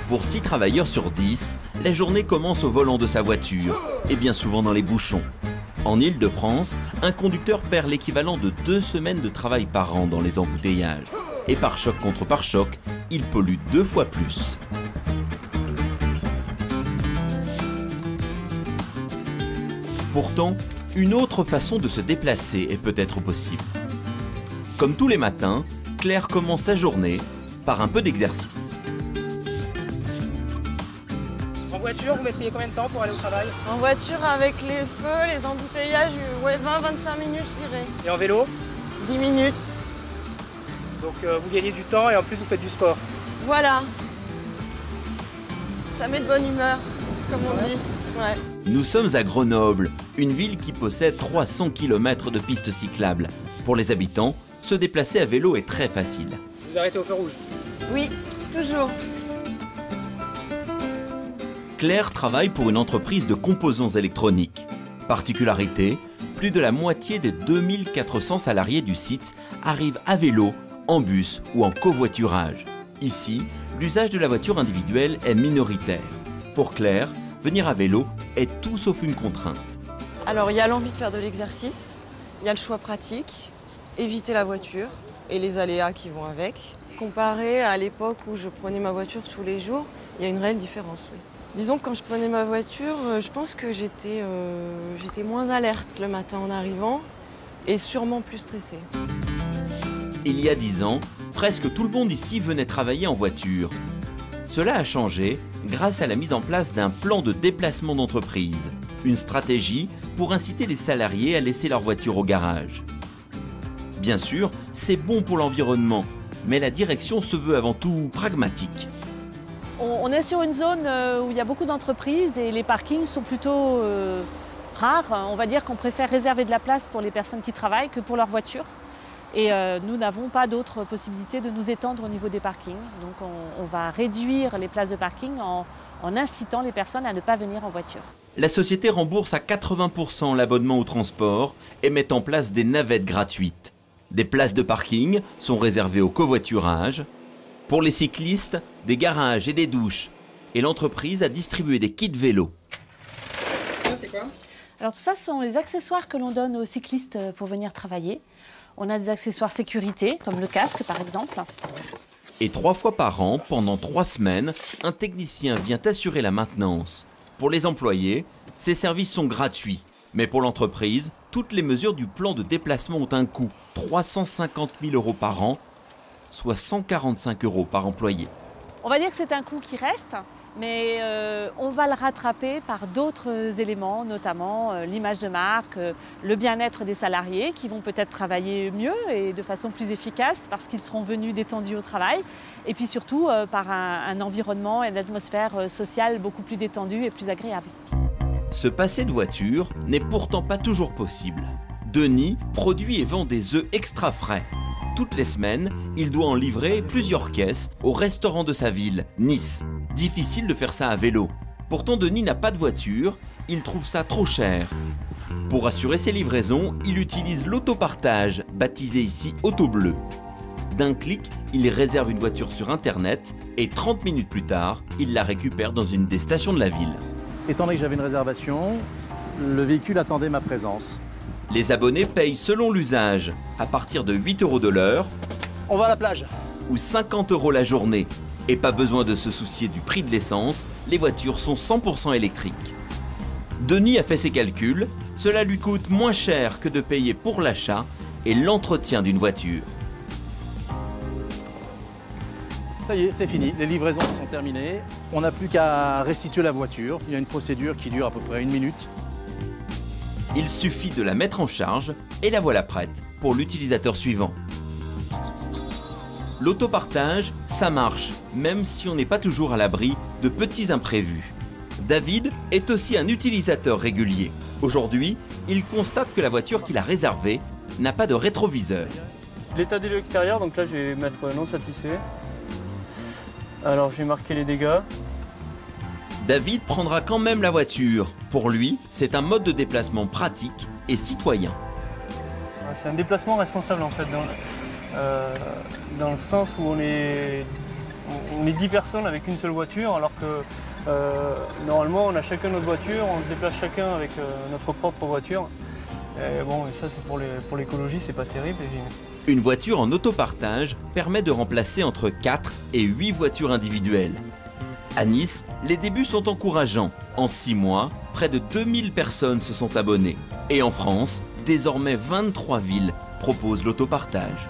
Pour 6 travailleurs sur 10, la journée commence au volant de sa voiture, et bien souvent dans les bouchons. En Île-de-France, un conducteur perd l'équivalent de 2 semaines de travail par an dans les embouteillages. Et par choc contre pare-choc, il pollue 2 fois plus. Pourtant, une autre façon de se déplacer est peut-être possible. Comme tous les matins, Claire commence sa journée par un peu d'exercice. En voiture, vous mettriez combien de temps pour aller au travail? En voiture, avec les feux, les embouteillages, ouais, 20-25 minutes, je dirais. Et en vélo? 10 minutes. Donc vous gagnez du temps et en plus vous faites du sport. Voilà. Ça met de bonne humeur, comme on dit. Ouais. Nous sommes à Grenoble, une ville qui possède 300 km de pistes cyclables. Pour les habitants, se déplacer à vélo est très facile. Vous arrêtez au feu rouge? Oui, toujours. Claire travaille pour une entreprise de composants électroniques. Particularité, plus de la moitié des 2400 salariés du site arrivent à vélo, en bus ou en covoiturage. Ici, l'usage de la voiture individuelle est minoritaire. Pour Claire, venir à vélo est tout sauf une contrainte. Alors, il y a l'envie de faire de l'exercice, il y a le choix pratique, éviter la voiture et les aléas qui vont avec. Comparé à l'époque où je prenais ma voiture tous les jours, il y a une réelle différence, oui. Disons que quand je prenais ma voiture, je pense que j'étais moins alerte le matin en arrivant et sûrement plus stressée. Il y a 10 ans, presque tout le monde ici venait travailler en voiture. Cela a changé grâce à la mise en place d'un plan de déplacement d'entreprise, une stratégie pour inciter les salariés à laisser leur voiture au garage. Bien sûr, c'est bon pour l'environnement, mais la direction se veut avant tout pragmatique. On est sur une zone où il y a beaucoup d'entreprises et les parkings sont plutôt rares. On va dire qu'on préfère réserver de la place pour les personnes qui travaillent que pour leur voiture. Et nous n'avons pas d'autre possibilité de nous étendre au niveau des parkings. Donc on va réduire les places de parking en incitant les personnes à ne pas venir en voiture. La société rembourse à 80% l'abonnement au transport et met en place des navettes gratuites. Des places de parking sont réservées au covoiturage. Pour les cyclistes, des garages et des douches. Et l'entreprise a distribué des kits vélo. Ça, c'est quoi? Alors tout ça, ce sont les accessoires que l'on donne aux cyclistes pour venir travailler. On a des accessoires sécurité, comme le casque par exemple. Et 3 fois par an, pendant 3 semaines, un technicien vient assurer la maintenance. Pour les employés, ces services sont gratuits. Mais pour l'entreprise, toutes les mesures du plan de déplacement ont un coût. 350 000 € par an, soit 145 € par employé. On va dire que c'est un coût qui reste, mais on va le rattraper par d'autres éléments, notamment l'image de marque, le bien-être des salariés qui vont peut-être travailler mieux et de façon plus efficace parce qu'ils seront venus détendus au travail, et puis surtout par un environnement et une atmosphère sociale beaucoup plus détendue et plus agréable. Se passer de voiture n'est pourtant pas toujours possible. Denis produit et vend des œufs extra frais. Toutes les semaines, il doit en livrer plusieurs caisses au restaurant de sa ville, Nice. Difficile de faire ça à vélo. Pourtant, Denis n'a pas de voiture, il trouve ça trop cher. Pour assurer ses livraisons, il utilise l'autopartage, baptisé ici Autobleu. D'un clic, il réserve une voiture sur Internet et 30 minutes plus tard, il la récupère dans une des stations de la ville. Étant donné que j'avais une réservation, le véhicule attendait ma présence. Les abonnés payent selon l'usage, à partir de 8 € de l'heure. On va à la plage. Ou 50 € la journée. Et pas besoin de se soucier du prix de l'essence, les voitures sont 100% électriques. Denis a fait ses calculs, cela lui coûte moins cher que de payer pour l'achat et l'entretien d'une voiture. Ça y est, c'est fini, les livraisons sont terminées. On n'a plus qu'à restituer la voiture. Il y a une procédure qui dure à peu près 1 minute. Il suffit de la mettre en charge et la voilà prête pour l'utilisateur suivant. L'autopartage, ça marche, même si on n'est pas toujours à l'abri de petits imprévus. David est aussi un utilisateur régulier. Aujourd'hui, il constate que la voiture qu'il a réservée n'a pas de rétroviseur. L'état des lieux extérieur, donc là je vais mettre non satisfait. Alors je vais marquer les dégâts. David prendra quand même la voiture. Pour lui, c'est un mode de déplacement pratique et citoyen. C'est un déplacement responsable en fait, dans le sens où on est est 10 personnes avec une seule voiture, alors que normalement on a chacun notre voiture, on se déplace chacun avec notre propre voiture. Et ça c'est pour l'écologie, c'est pas terrible. Une voiture en autopartage permet de remplacer entre 4 et 8 voitures individuelles. À Nice, les débuts sont encourageants. En 6 mois, près de 2000 personnes se sont abonnées. Et en France, désormais 23 villes proposent l'autopartage.